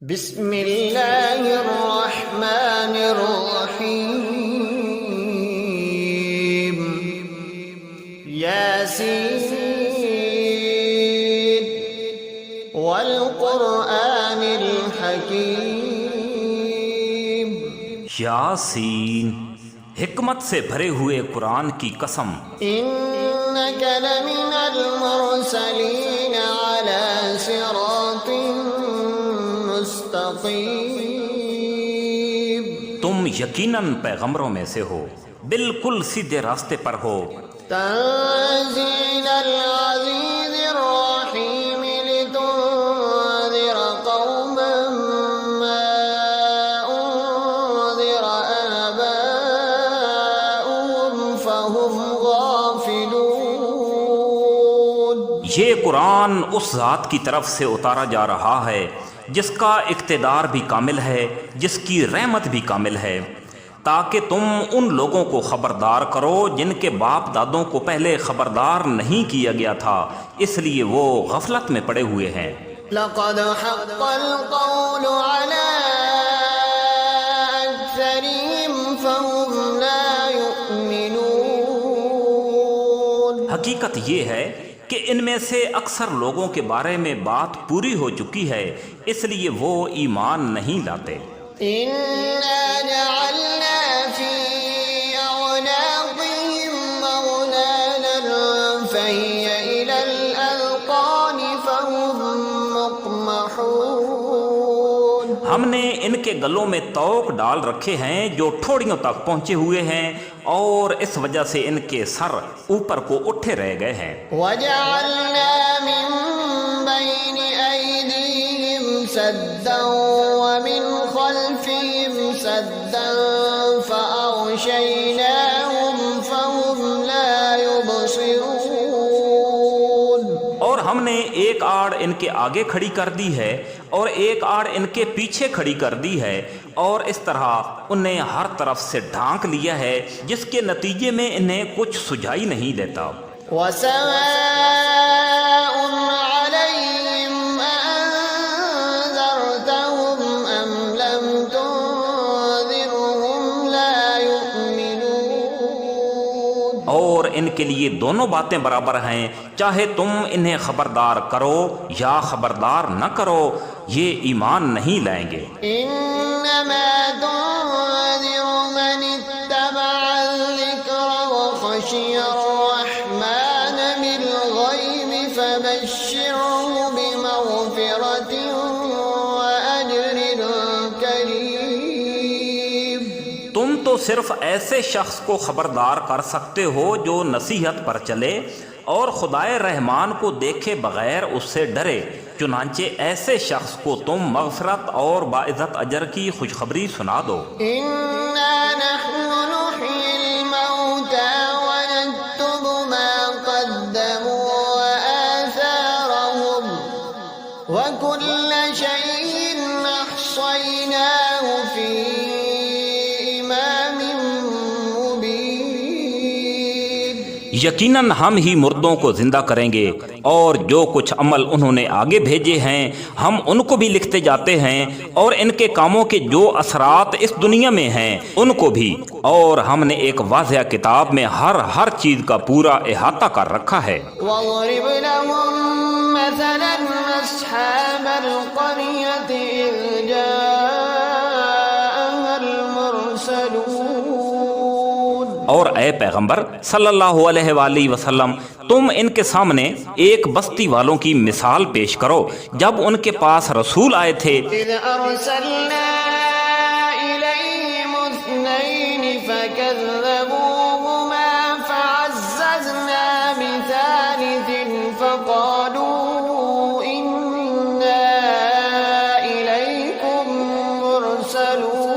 بسم اللہ الرحمن الرحیم یاسین والقرآن الحکیم۔ یاسین، حکمت سے بھرے ہوئے قرآن کی قسم۔ انک لمن المرسلین علی صراط مستقیم۔ تم یقیناً پیغمبروں میں سے ہو، بالکل سیدھے راستے پر ہو۔ تنزیل العزیز الرحیم لتنذر قوما ما انذر آباؤهم فهم غافلون۔ یہ قرآن اس ذات کی طرف سے اتارا جا رہا ہے جس کا اقتدار بھی کامل ہے، جس کی رحمت بھی کامل ہے، تاکہ تم ان لوگوں کو خبردار کرو جن کے باپ دادوں کو پہلے خبردار نہیں کیا گیا تھا، اس لیے وہ غفلت میں پڑے ہوئے ہیں۔ لقد حق القول على أكثرهم فهم لا يؤمنون۔ حقیقت یہ ہے کہ ان میں سے اکثر لوگوں کے بارے میں بات پوری ہو چکی ہے، اس لیے وہ ایمان نہیں لاتے۔ إنا جعلنا في أعناقهم أغلالا فهي إلى الأذقان فهم مقمحون۔ ہم نے ان کے گلوں میں طوق ڈال رکھے ہیں جو ٹھوڑیوں تک پہنچے ہوئے ہیں، اور اس وجہ سے ان کے سر اوپر کو اٹھے رہ گئے ہیں۔ وجعلنا من بين أيديهم سدا ومن خلفهم سدا فأغشيناهم فهم لا يبصرون۔ اور ہم نے ایک آڑ ان کے آگے کھڑی کر دی ہے اور ایک آڑ ان کے پیچھے کھڑی کر دی ہے، اور اس طرح انہیں ہر طرف سے ڈھانک لیا ہے، جس کے نتیجے میں انہیں کچھ سجائی نہیں دیتا۔ وسواء عليهم أأنذرتهم أم لم تنذرهم لا يؤمنون۔ اور ان کے لیے دونوں باتیں برابر ہیں، چاہے تم انہیں خبردار کرو یا خبردار نہ کرو، یہ ایمان نہیں لائیں گے۔ إنما تنذر من اتبع الذكر وخشي الرحمن بالغيب فبشره بمغفرة وأجر كريم۔ تم تو صرف ایسے شخص کو خبردار کر سکتے ہو جو نصیحت پر چلے اور خدائے رحمان کو دیکھے بغیر اس سے ڈرے، چنانچہ ایسے شخص کو تم مغفرت اور باعزت اجر کی خوشخبری سنا دو۔ إنا نحن نحيي الموتى ونكتب ما قدموا وآثارهم وكل شيء أحصيناه في إمام مبين۔ یقیناً ہم ہی مردوں کو زندہ کریں گے، اور جو کچھ عمل انہوں نے آگے بھیجے ہیں ہم ان کو بھی لکھتے جاتے ہیں، اور ان کے کاموں کے جو اثرات اس دنیا میں ہیں ان کو بھی، اور ہم نے ایک واضح کتاب میں ہر چیز کا پورا احاطہ کر رکھا ہے۔ واضرب لهم مثلا أصحاب القرية إذ جاءها المرسلون۔ اور اے پیغمبر صلی اللہ علیہ وآلہ وسلم، تم ان کے سامنے ایک بستی والوں کی مثال پیش کرو جب ان کے پاس رسول آئے تھے۔ إذ أرسلنا إليهم اثنين فكذبوهما فعززنا بثالث فقالوا إنا إليكم مرسلون۔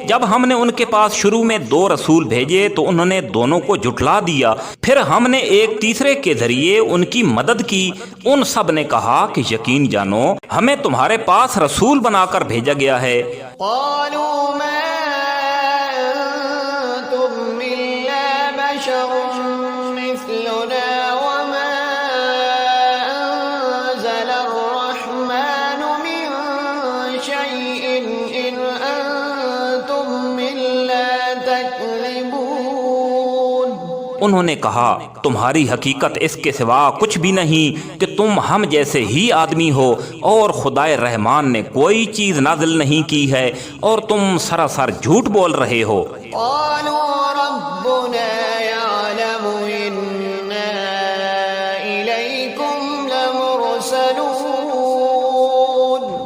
جب ہم نے ان کے پاس شروع میں 2 رسول بھیجے تو انہوں نے دونوں کو جھٹلا دیا، پھر ہم نے ایک تیسرے کے ذریعے ان کی مدد کی۔ ان سب نے کہا کہ یقین جانو ہمیں تمہارے پاس رسول بنا کر بھیجا گیا ہے۔ قالوا ما أنتم إلا بشر مثلنا وما أنزل الرحمن من انہوں نے کہا تمہاری حقیقت اس کے سوا کچھ بھی نہیں کہ تم ہم جیسے ہی آدمی ہو اور خدائے رحمان نے کوئی چیز نازل نہیں کی ہے اور تم سراسر جھوٹ بول رہے ہو۔ قالوا ربنا يعلم إنا إليكم لمرسلون۔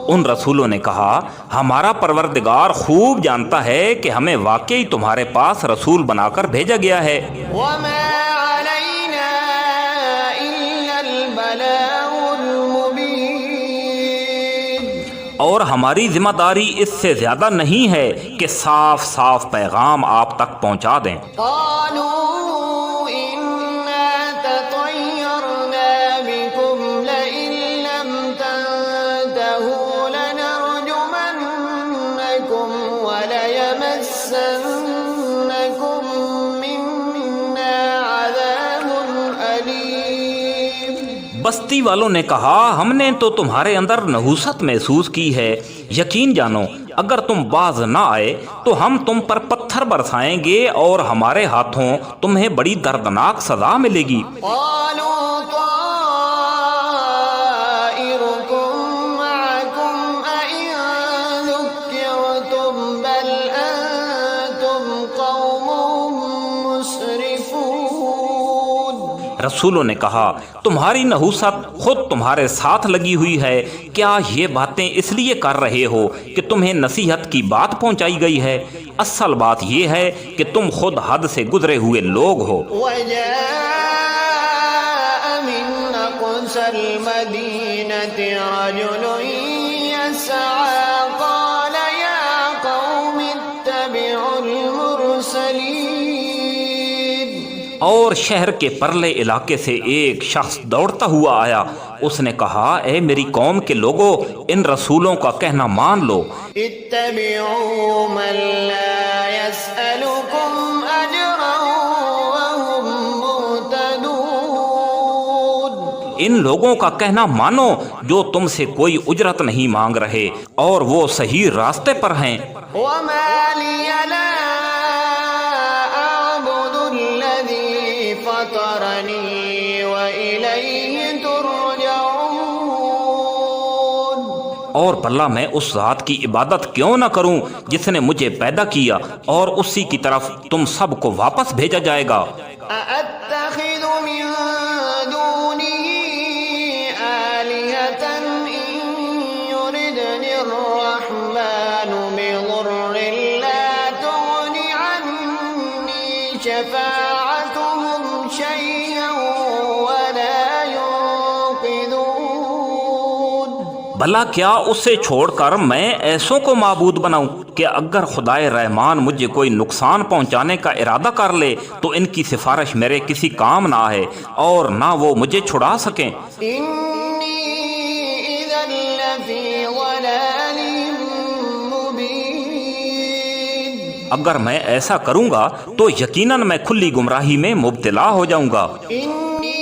ان رسولوں نے کہا ہمارا پروردگار خوب جانتا ہے کہ ہمیں واقعی تمہارے پاس رسول بنا کر بھیجا گیا ہے۔ وما علينا إلا البلاغ المبين۔ اور ہماری ذمہ داری اس سے زیادہ نہیں ہے کہ صاف صاف پیغام آپ تک پہنچا دیں۔ قالوا إنا تطيرنا بكم لئن لم تنتهوا لنرجمنكم وليمسنكم منا عذاب أليم۔ بستی والوں نے کہا ہم نے تو تمہارے اندر نحوست محسوس کی ہے، یقین جانو اگر تم باز نہ آئے تو ہم تم پر پتھر برسائیں گے اور ہمارے ہاتھوں تمہیں بڑی دردناک سزا ملے گی۔ قالوا طائركم معكم أئن ذكرتم بل أنتم قوم مسرفون۔ رسولوں نے کہا تمہاری نحوست خود تمہارے ساتھ لگی ہوئی ہے، کیا یہ باتیں اس لیے کر رہے ہو کہ تمہیں نصیحت کی بات پہنچائی گئی ہے؟ اصل بات یہ ہے کہ تم خود حد سے گزرے ہوئے لوگ ہو۔ وجاء من أقصى المدينة رجل يسعى قال يا قوم اتبعوا المرسلين۔ اور شہر کے پرلے علاقے سے ایک شخص دوڑتا ہوا آیا، اس نے کہا اے میری قوم کے لوگوں ان رسولوں کا کہنا مان لو۔ اتبعوا من لا يسألكم أجرا وهم مهتدون۔ ان لوگوں کا کہنا مانو جو تم سے کوئی اجرت نہیں مانگ رہے اور وہ صحیح راستے پر ہیں۔ وما لي لا أعبد الذي فطرني وإليه ترجعون۔ اور بھلا میں اس ذات کی عبادت کیوں نہ کروں جس نے مجھے پیدا کیا اور اسی کی طرف تم سب کو واپس بھیجا جائے گا۔ أأتخذ من دونه آلهة إن يردني الرحمن بضر لا تغن عني شفاعتهم شيئا ولا ينقذون۔ بھلا کیا اسے چھوڑ کر میں ایسوں کو معبود بناؤں کہ اگر خدائے رحمان مجھے کوئی نقصان پہنچانے کا ارادہ کر لے تو ان کی سفارش میرے کسی کام نہ آئے اور نہ وہ مجھے چھڑا سکیں۔ إني إذا لفي ضلال مبين۔ اگر میں ایسا کروں گا تو یقیناً میں کھلی گمراہی میں مبتلا ہو جاؤں گا۔ إني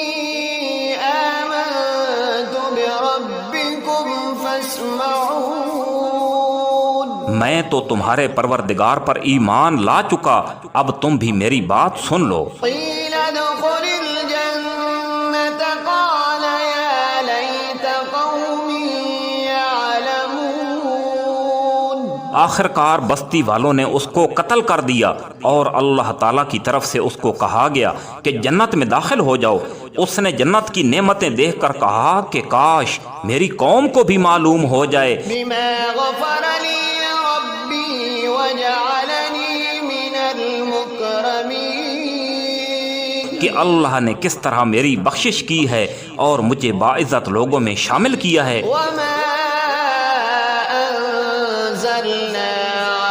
آمنت بربكم فاسمعون۔ میں تو تمہارے پروردگار پر ایمان لا چکا، اب تم بھی میری بات سن لو۔ قيل ادخل الجنة قال يا ليت قومي يعلمون۔ آخرکار بستی والوں نے اس کو قتل کر دیا اور اللہ تعالیٰ کی طرف سے اس کو کہا گیا کہ جنت میں داخل ہو جاؤ۔ اس نے جنت کی نعمتیں دیکھ کر کہا کہ کاش میری قوم کو بھی معلوم ہو جائے بما غفر لي ربي وجعلني من المكرمين۔ کہ اللہ نے کس طرح میری بخشش کی ہے اور مجھے باعزت لوگوں میں شامل کیا ہے۔ وما أنزلنا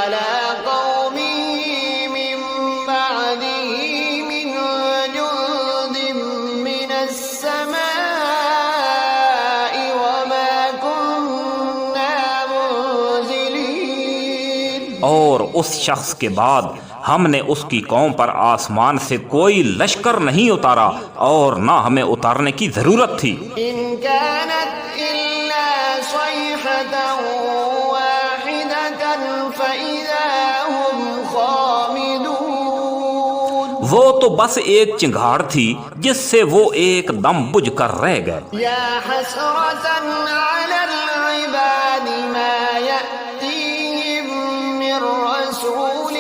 على قومه من بعده من جند من السماء وما كنا منزلين۔ اور اس شخص کے بعد ہم نے اس کی قوم پر آسمان سے کوئی لشکر نہیں اتارا اور نہ ہمیں اتارنے کی ضرورت تھی۔ إن كانت إلا صيحة واحدة فإذا هم خامدون۔ وہ تو بس ایک چنگھاڑ تھی جس سے وہ ایک دم بجھ کر رہ گئے۔ یا حسرة علی العباد ما یأتیہم من رسول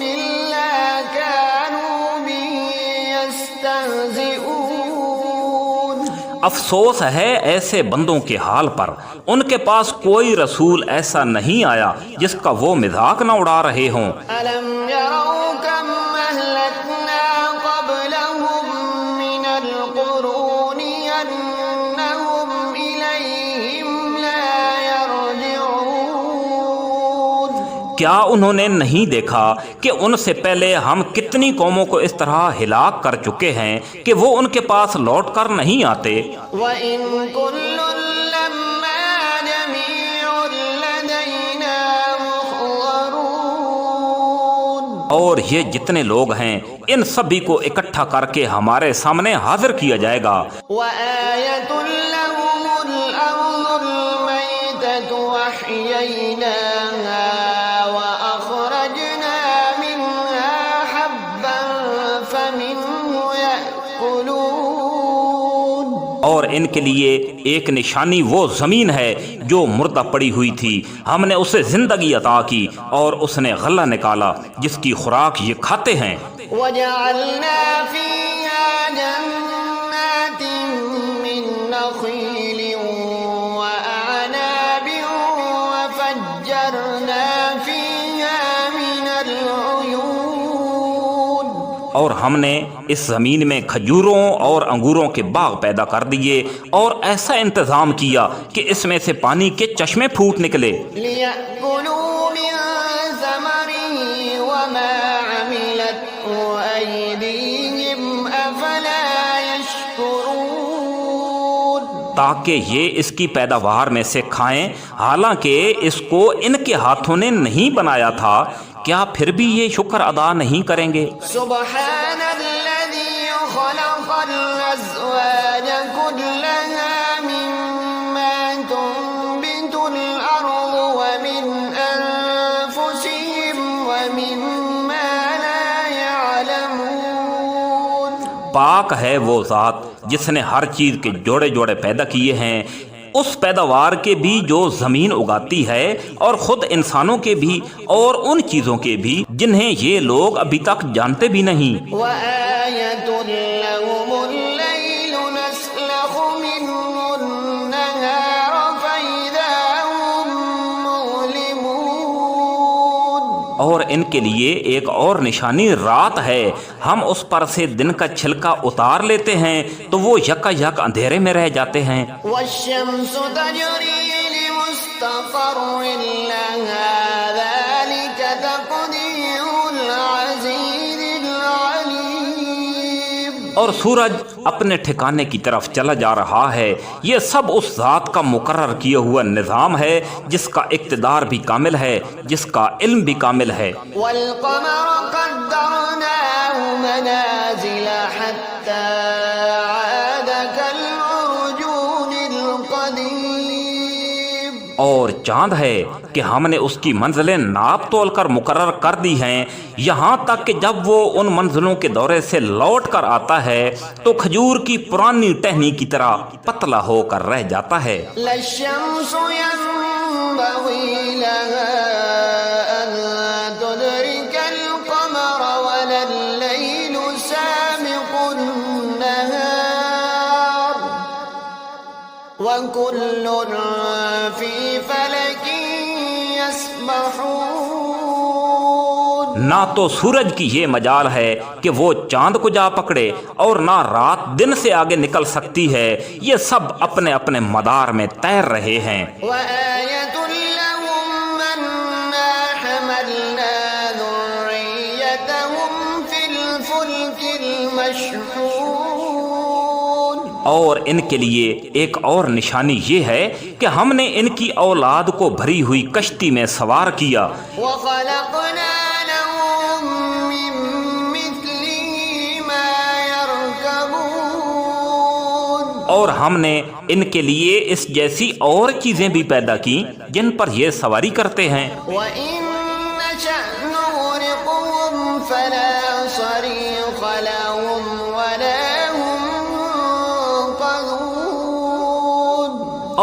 الا کانوا به یستہزئون۔ افسوس ہے ایسے بندوں کے حال پر، ان کے پاس کوئی رسول ایسا نہیں آیا جس کا وہ مذاق نہ اڑا رہے ہوں۔ ألم يروا كم أهلكنا قبلهم من القرون أنهم إليهم لا يرجعون۔ کیا انہوں نے نہیں دیکھا کہ ان سے پہلے ہم کتنی قوموں کو اس طرح ہلاک کر چکے ہیں کہ وہ ان کے پاس لوٹ کر نہیں آتے؟ وَإِن كُلٌّ لَّمَّا جَمِيعٌ لَّدَيْنَا مُحْضَرُونَ۔ اور یہ جتنے لوگ ہیں ان سبھی کو اکٹھا کر کے ہمارے سامنے حاضر کیا جائے گا۔ وَآيَةٌ لَّهُمُ الْأَرْضُ الْمَيْتَةُ وَأَحْيَيْنَاهَا وَأَخْرَجْنَا مِنْهَا حَبًّا فَمِنْهُ يَأْكُلُونَ۔ اور ان کے لیے ایک نشانی وہ زمین ہے جو مردہ پڑی ہوئی تھی، ہم نے اسے زندگی عطا کی اور اس نے غلہ نکالا جس کی خوراک یہ کھاتے ہیں۔ وَجَعَلْنَا فِيهَا جَنَّاتٍ مِّن نَّخِيلٍ وَأَعْنَابٍ وَفَجَّرْنَا فِيهَا مِنَ الْعُيُونِ۔ اور ہم نے اس زمین میں کھجوروں اور انگوروں کے باغ پیدا کر دیے اور ایسا انتظام کیا کہ اس میں سے پانی کے چشمے پھوٹ نکلے۔ لِيَأْكُلُوا مِن ثَمَرِهِ وَمَا عَمِلَتْهُ أَيْدِيهِمْ أَفَلَا يَشْكُرُونَ۔ تاکہ یہ اس کی پیداوار میں سے کھائیں، حالانکہ اس کو ان کے ہاتھوں نے نہیں بنایا تھا، کیا پھر بھی یہ شکر ادا نہیں کریں گے؟ سبحان الذي خلق الأزواج كلها مما تنبت الأرض ومن أنفسهم ومما لا يعلمون۔ پاک ہے وہ ذات جس نے ہر چیز کے جوڑے جوڑے پیدا کیے ہیں، اس پیداوار کے بھی جو زمین اگاتی ہے اور خود انسانوں کے بھی اور ان چیزوں کے بھی جنہیں یہ لوگ ابھی تک جانتے بھی نہیں۔ وآية لهم الليل نسلخ منه النهار فإذا هم مظلمون۔ اور ان کے لیے ایک اور نشانی رات ہے، ہم اس پر سے دن کا چھلکا اتار لیتے ہیں تو وہ یکا یک اندھیرے میں رہ جاتے ہیں۔ والشمس تجري لمستقر لها ذلك تقدير العزيز العليم۔ اور سورج اپنے ٹھکانے کی طرف چلا جا رہا ہے، یہ سب اس ذات کا مقرر کیا ہوا نظام ہے جس کا اقتدار بھی کامل ہے، جس کا علم بھی کامل ہے۔ والقمر قدرناه منازل حتى عاد كالعرجون القديم۔ اور چاند ہے کہ ہم نے اس کی منزلیں ناپ تول کر مقرر کر دی ہیں، یہاں تک کہ جب وہ ان منزلوں کے دورے سے لوٹ کر آتا ہے تو کھجور کی پرانی ٹہنی کی طرح پتلا ہو کر رہ جاتا ہے۔ لا الشمس ينبغي لها أن تدرك القمر ولا الليل سابق النهار وكل في فلك يسبحون۔ نہ تو سورج کی یہ مجال ہے کہ وہ چاند کو جا پکڑے اور نہ رات دن سے آگے نکل سکتی ہے، یہ سب اپنے اپنے مدار میں تیر رہے ہیں۔ وآية لهم أنا حملنا ذريتهم في الفلك المشحون۔ اور ان کے لیے ایک اور نشانی یہ ہے کہ ہم نے ان کی اولاد کو بھری ہوئی کشتی میں سوار کیا۔ وخلقنا لهم من مثله ما يركبون۔ اور ہم نے ان کے لیے اس جیسی اور چیزیں بھی پیدا کی جن پر یہ سواری کرتے ہیں۔ وإن نشأ نغرقهم فلا صريخ لهم ولا هم ينقذون.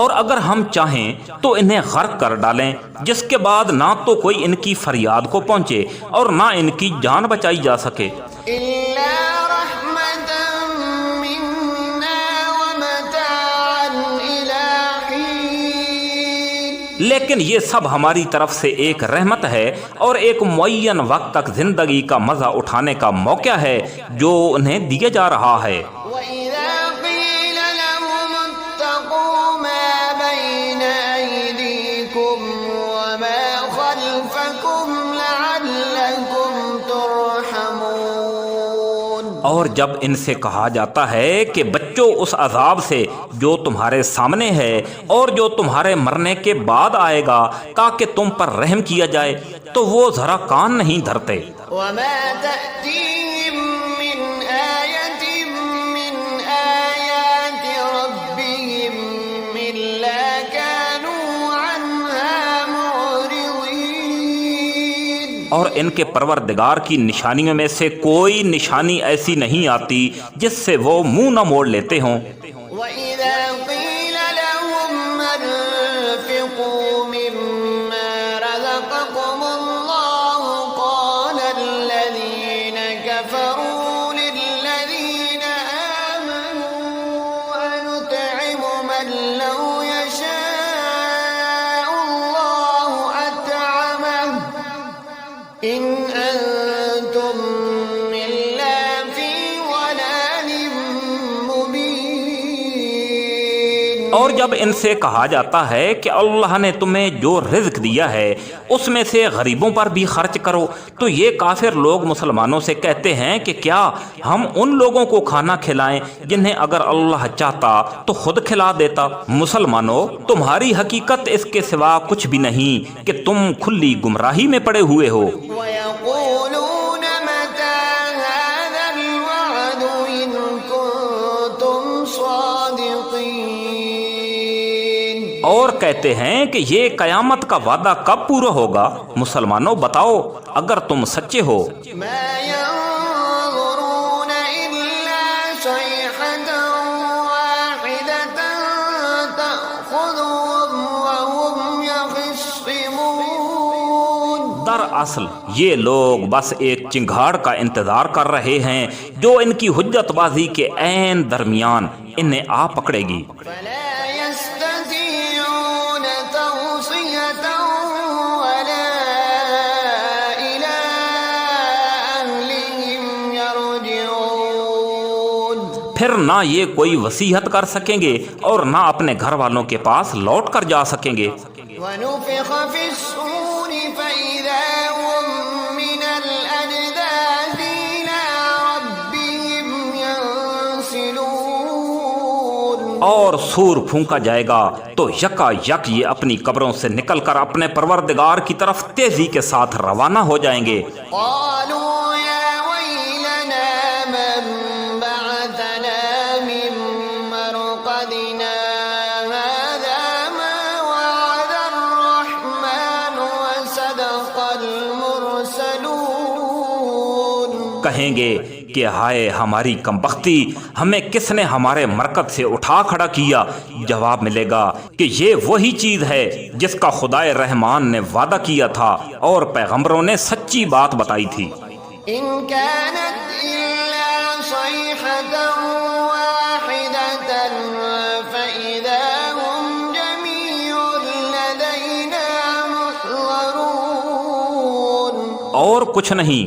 اور اگر ہم چاہیں تو انہیں غرق کر ڈالیں، جس کے بعد نہ تو کوئی ان کی فریاد کو پہنچے اور نہ ان کی جان بچائی جا سکے. إلا رحمة منا ومتاعا إلى حين. لیکن یہ سب ہماری طرف سے ایک رحمت ہے اور ایک معین وقت تک زندگی کا مزہ اٹھانے کا موقع ہے جو انہیں دیا جا رہا ہے. وإذا قيل لهم اتقوا ما بين أيديكم وما خلفكم لعلكم ترحمون. اور جب ان سے کہا جاتا ہے کہ بچو اس عذاب سے جو تمہارے سامنے ہے اور جو تمہارے مرنے کے بعد آئے گا تاکہ تم پر رحم کیا جائے، تو وہ ذرا کان نہیں دھرتے. وما تأتيهم من آية من آيات ربهم إلا كانوا عنها معرضين. اور ان کے پروردگار کی نشانیوں میں سے کوئی نشانی ایسی نہیں آتی جس سے وہ منہ نہ موڑ لیتے ہوں. وإذا قيل لهم أنفقوا مما رزقكم الله قال الذين كفروا للذين آمنوا أنطعم من لو يشاء الله أطعمه إن أنتم إلا في ضلال مبين. اور جب ان سے کہا جاتا ہے کہ اللہ نے تمہیں جو رزق دیا ہے اس میں سے غریبوں پر بھی خرچ کرو، تو یہ کافر لوگ مسلمانوں سے کہتے ہیں کہ کیا ہم ان لوگوں کو کھانا کھلائیں جنہیں اگر اللہ چاہتا تو خود کھلا دیتا. مسلمانوں، تمہاری حقیقت اس کے سوا کچھ بھی نہیں کہ تم کھلی گمراہی میں پڑے ہوئے ہو. ويقولون متى هذا الوعد إن كنتم صادقين. اور کہتے ہیں کہ یہ قیامت کا وعدہ کب پورا ہوگا؟ مسلمانوں بتاؤ اگر تم سچے ہو. ما ينظرون إلا صيحة واحدة تأخذهم وهم يخصمون. دراصل یہ لوگ بس ایک چنگھاڑ کا انتظار کر رہے ہیں جو ان کی حجت بازی کے عین درمیان انہیں آ پکڑے گی. فلا يستطيعون توصية ولا إلى أهلهم يرجعون. پھر نہ یہ کوئی وصیت کر سکیں گے اور نہ اپنے گھر والوں کے پاس لوٹ کر جا سکیں گے. ونفخ في الصور فإذا هم من الأجداث إلى ربهم ينسلون. اور سور پھونکا جائے گا تو یکا یک یہ اپنی قبروں سے نکل کر اپنے پروردگار کی طرف تیزی کے ساتھ روانہ ہو جائیں گے. قالوا يا ويلنا من بعثنا من مرقدنا هذا ما وعد الرحمن وصدق المرسلون. کہیں گے کہ ہائے ہماری کمبختی، ہمیں کس نے ہمارے مرکز سے اٹھا کھڑا کیا؟ جواب ملے گا کہ یہ وہی چیز ہے جس کا خدائے رحمان نے وعدہ کیا تھا اور پیغمبروں نے سچی بات بتائی تھی. إن كانت إلا صيحة واحدة فإذا هم جميع لدينا محضرون. اور کچھ نہیں،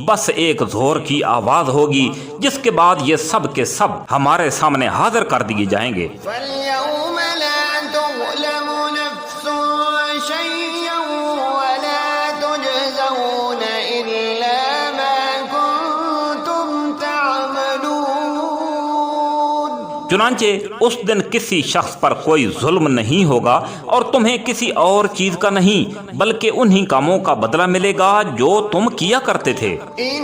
بس ایک زور کی آواز ہوگی جس کے بعد یہ سب کے سب ہمارے سامنے حاضر کر دیے جائیں گے. فاليوم لا تظلم نفس شيئا ولا تجزون إلا ما كنتم تعملون. چنانچہ اس دن کسی شخص پر کوئی ظلم نہیں ہوگا اور تمہیں کسی اور چیز کا نہیں بلکہ انہی کاموں کا بدلہ ملے گا جو تم کیا کرتے تھے. إن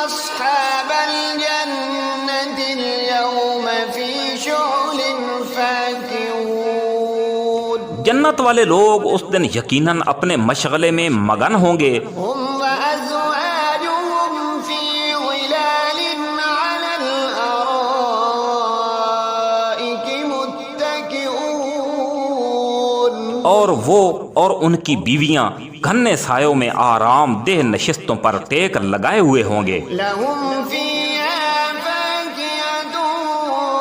أصحاب الجنة اليوم في شغل فاكهون. جنت والے لوگ اس دن یقیناً اپنے مشغلے میں مگن ہوں گے. هم وأزواجهم اور وہ اور ان کی بیویاں گھنے سایوں میں آرام دہ نشستوں پر ٹیک لگائے ہوئے ہوں گے. لهم فيها فاكهة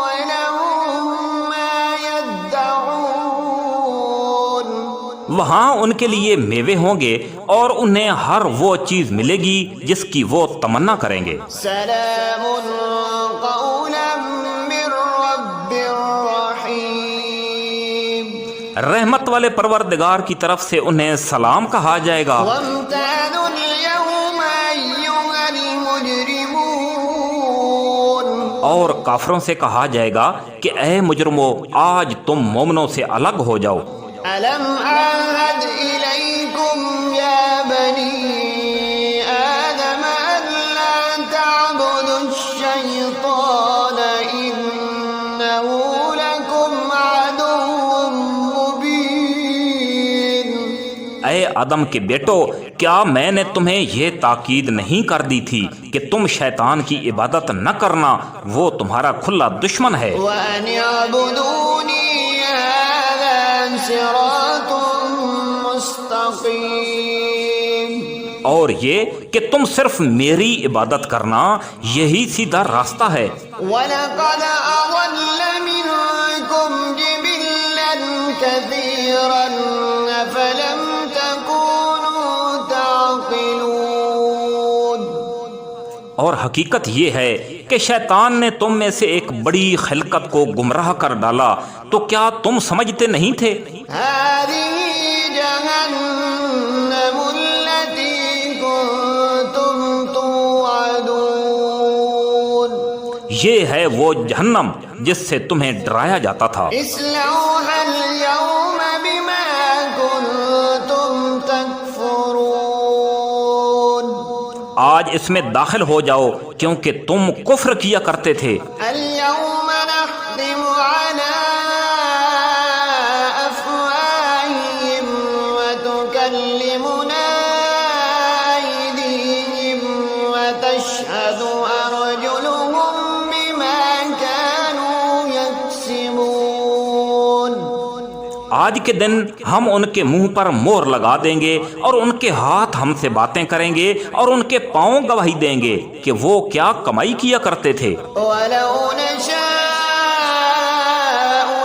ولهم ما يدعون. وہاں ان کے لیے میوے ہوں گے اور انہیں ہر وہ چیز ملے گی جس کی وہ تمنا کریں گے. سلام قولا من رب رحيم. رحمت والے پروردگار کی طرف سے انہیں سلام کہا جائے گا. وامتازوا اليوم أيها المجرمون. اور کافروں سے کہا جائے گا کہ اے مجرمو آج تم مومنوں سے الگ ہو جاؤ. ألم أعهد إليكم يا بني آدم ألا تعبدوا الشيطان إنه لكم عدو مبين. اے آدم کے بیٹو کیا میں نے تمہیں یہ تاکید نہیں کر دی تھی کہ تم شیطان کی عبادت نہ کرنا، وہ تمہارا کھلا دشمن ہے. وأن اعبدوني هذا صراط مستقيم. اور یہ کہ تم صرف میری عبادت کرنا یہی سیدھا راستہ ہے. وَلَقَدْ أَضَلَّ مِنكُمْ جِبِلًّا كَثِيرًا أَفَلَمْ تَكُونُوا تَعْقِلُونَ. اور حقیقت یہ ہے کہ شیطان نے تم میں سے ایک بڑی خلقت کو گمراہ کر ڈالا، تو کیا تم سمجھتے نہیں تھے؟ هَٰذِهِ جَهَنَّمُ الَّتِي كُنتُمْ تُوعَدُونَ. یہ ہے وہ جہنم جس سے تمہیں ڈرایا جاتا تھا. اصلوها اليوم بما كنتم تكفرون. آج اس میں داخل ہو جاؤ کیونکہ تم کفر کیا کرتے تھے. اليوم نختم على أفواههم وتكلمنا أيديهم وتشهد أرجلهم بما كانوا يكسبون. آج کے دن ہم ان کے منہ پر مہر لگا دیں گے اور ان کے ہاتھ ہم سے باتیں کریں گے اور ان کے پاؤں گواہی دیں گے کہ وہ کیا کمائی کیا کرتے تھے. ولو نشاء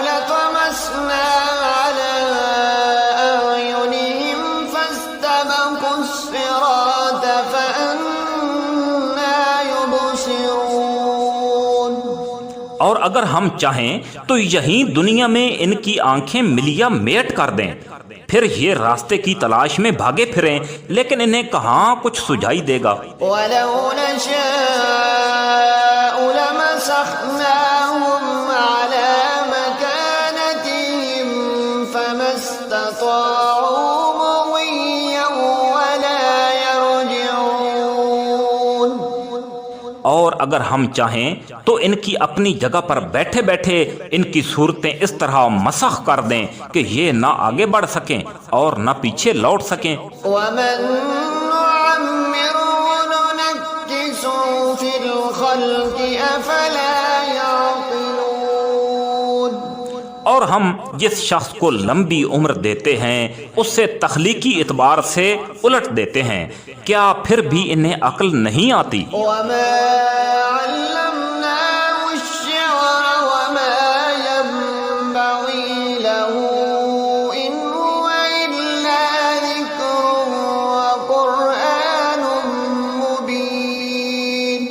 لطمسنا على أعينهم فاستبقوا الصراط فأنى يبصرون. اور اگر ہم چاہیں تو یہیں دنیا میں ان کی آنکھیں ملیا میٹ کر دیں، پھر یہ راستے کی تلاش میں بھاگے پھریں، لیکن انہیں کہاں کچھ سجائی دے گا. ولو نشاء لمسخناهم على مكانتهم فما استطاعوا مضيا ولا يرجعون. اور اگر ہم چاہیں تو ان کی اپنی جگہ پر بیٹھے بیٹھے ان کی صورتیں اس طرح مسخ کر دیں کہ یہ نہ آگے بڑھ سکیں اور نہ پیچھے لوٹ سکیں. ومن نعمره ننكسه في الخلق أفلا يعقلون. اور ہم جس شخص کو لمبی عمر دیتے ہیں اس سے تخلیقی اعتبار سے الٹ دیتے ہیں، کیا پھر بھی انہیں عقل نہیں آتی؟ وما علمناه الشعر وما ينبغي له إن هو إلا ذكر وقرآن مبين.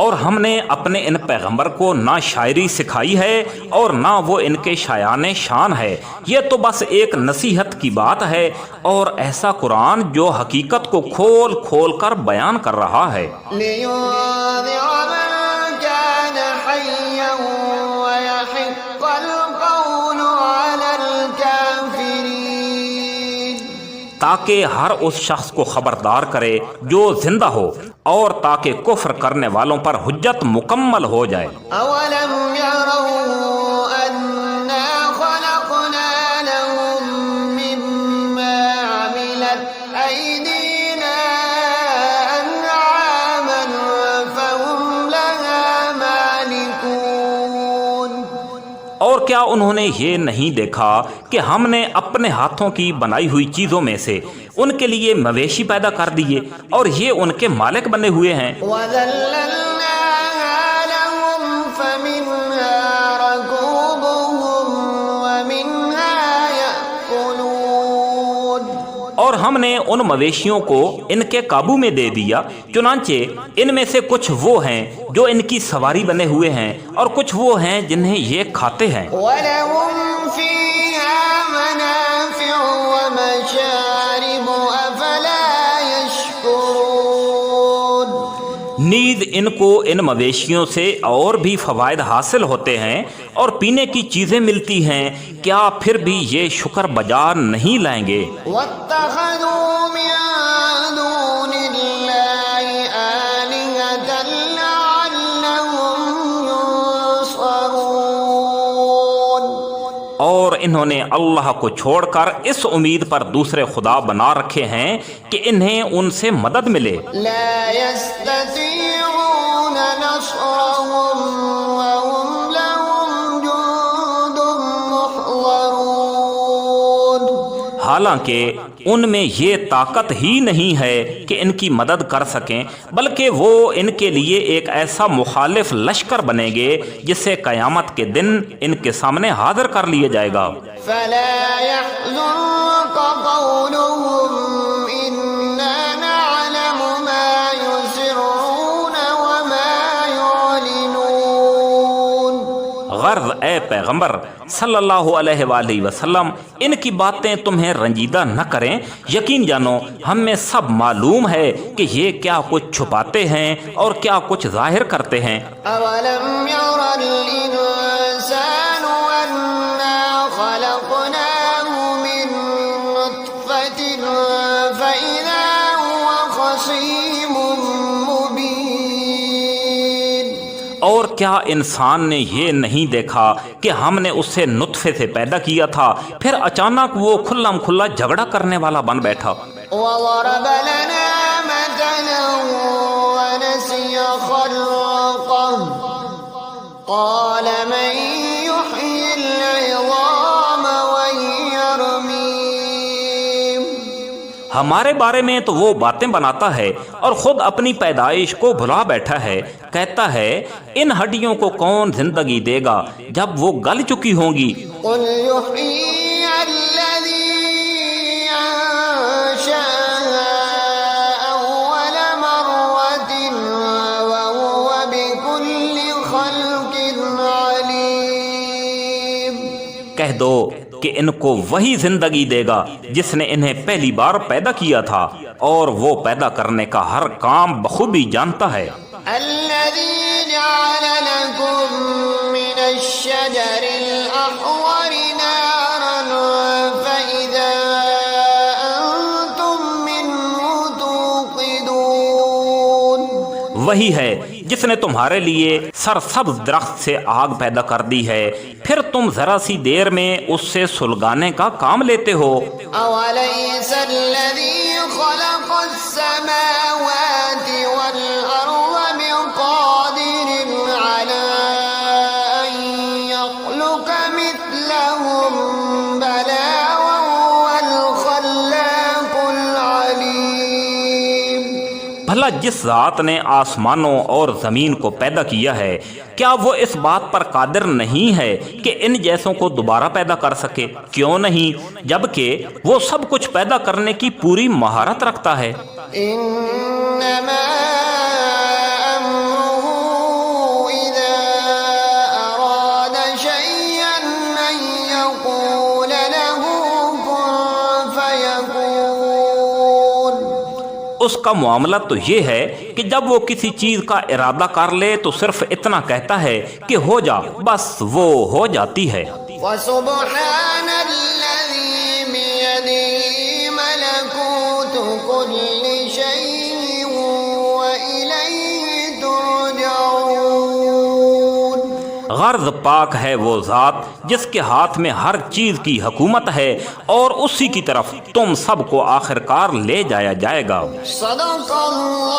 اور ہم نے اپنے ان پیغمبر کو نہ شاعری سکھائی ہے اور نہ وہ ان کے شایان شان ہے، یہ تو بس ایک نصیحت کی بات ہے اور ایسا قرآن جو حقیقت کو کھول کھول کر بیان کر رہا ہے. لينذر من كان حيا ويحق القول على الكافرين. تاکہ ہر اس شخص کو خبردار کرے جو زندہ ہو اور تاکہ کفر کرنے والوں پر حجت مکمل ہو جائے. أولم يروا أنا خلقنا لهم مما عملت أيدينا أنعاما فهم لها مالكون. اور کیا کیا انہوں نے یہ نہیں دیکھا کہ ہم نے اپنے ہاتھوں کی بنائی ہوئی چیزوں میں سے ان کے لیے مویشی پیدا کر دیے اور یہ ان کے مالک بنے ہوئے ہیں؟ وَذَلَّلْنَاهَا لَهُمْ فَمِنْهَا رَكُوبُهُمْ وَمِنْهَا يَأْكُلُونَ، اور ہم نے ان مویشیوں کو ان کے قابو میں دے دیا، چنانچہ ان میں سے کچھ وہ ہیں جو ان کی سواری بنے ہوئے ہیں اور کچھ وہ ہیں جنہیں یہ کھاتے ہیں۔ وَلَهُمْ فِيهَا مَنَافِعُ وَمَشَارِبُ أَفَلَا يَشْكُرُونَ، نیز ان کو ان مویشیوں سے اور بھی فوائد حاصل ہوتے ہیں اور پینے کی چیزیں ملتی ہیں، کیا پھر بھی یہ شکر بجا نہیں لائیں گے؟ وَاتَّخَذُوا مِن دُونِ اللَّهِ آلِهَةً لَعَلَّهُمْ يُنصَرُونَ، اور انہوں نے اللہ کو چھوڑ کر اس امید پر دوسرے خدا بنا رکھے ہیں کہ انہیں ان سے مدد ملے۔ لا يستطيعون نصرهم وهم لهم جند محضرون، حالانکہ ان میں یہ طاقت ہی نہیں ہے کہ ان کی مدد کر سکیں، بلکہ وہ ان کے لیے ایک ایسا مخالف لشکر بنیں گے جسے قیامت کے دن ان کے سامنے حاضر کر لیا جائے گا۔ فلا يحزنك قولهم إنا نعلم ما يسرون وما يعلنون، غرض اے پیغمبر صلی اللہ علیہ وآلہ وسلم ان کی باتیں تمہیں رنجیدہ نہ کریں، یقین جانو ہم میں سب معلوم ہے کہ یہ کیا کچھ چھپاتے ہیں اور کیا کچھ ظاہر کرتے ہیں۔ أولم ير الإنسان أنا خلقناه من نطفة فإذا هو خصيم مبين، اور کیا انسان نے یہ نہیں دیکھا کہ ہم نے اسے نطفے سے پیدا کیا تھا پھر اچانک وہ کھلم کھلا جھگڑا کرنے والا بن بیٹھا۔ وضرب لنا مثلا ونسي خلقه قال من يحيي العظام وهي رميم، ہمارے بارے میں تو وہ باتیں بناتا ہے اور خود اپنی پیدائش کو بھلا بیٹھا ہے، کہتا ہے ان ہڈیوں کو کون زندگی دے گا جب وہ گل چکی ہوں گی۔ قل يحيي الذي أنشأها أول مرة وهو بكل خلق عليم، کہہ دو کہ ان کو وہی زندگی دے گا جس نے انہیں پہلی بار پیدا کیا تھا اور وہ پیدا کرنے کا ہر کام بخوبی جانتا ہے۔ الذي جعل لكم من الشجر الأخضر نارا فإذا أنتم منه توقدون، وہی ہے جس نے تمہارے لیے سرسبز درخت سے آگ پیدا کر دی ہے، پھر تم ذرا سی دیر میں اس سے سلگانے کا کام لیتے ہو۔ أوليس الذي خلق السماوات والأرض بقادر على أن يخلق مثلهم بلى وهو الخلاق العليم، بھلا جس ذات نے آسمانوں اور زمین کو پیدا کیا ہے کیا وہ اس بات پر قادر نہیں ہے کہ ان جیسوں کو دوبارہ پیدا کر سکے؟ کیوں نہیں، جبکہ وہ سب کچھ پیدا کرنے کی پوری مہارت رکھتا ہے۔ إنما أمره إذا أراد شيئا أن يقول له كن فيكون، اس کا معاملہ تو یہ ہے کہ جب وہ کسی چیز کا ارادہ کر لے تو صرف اتنا کہتا ہے کہ ہو جا، بس وہ ہو جاتی ہے۔ وسبحان الذي بيده ملكوت كل شيء وإليه ترجعون، غرض پاک ہے وہ ذات جس کے ہاتھ میں ہر چیز کی حکومت ہے اور اسی کی طرف تم سب کو آخر کار لے جایا جائے گا۔ صدق اللہ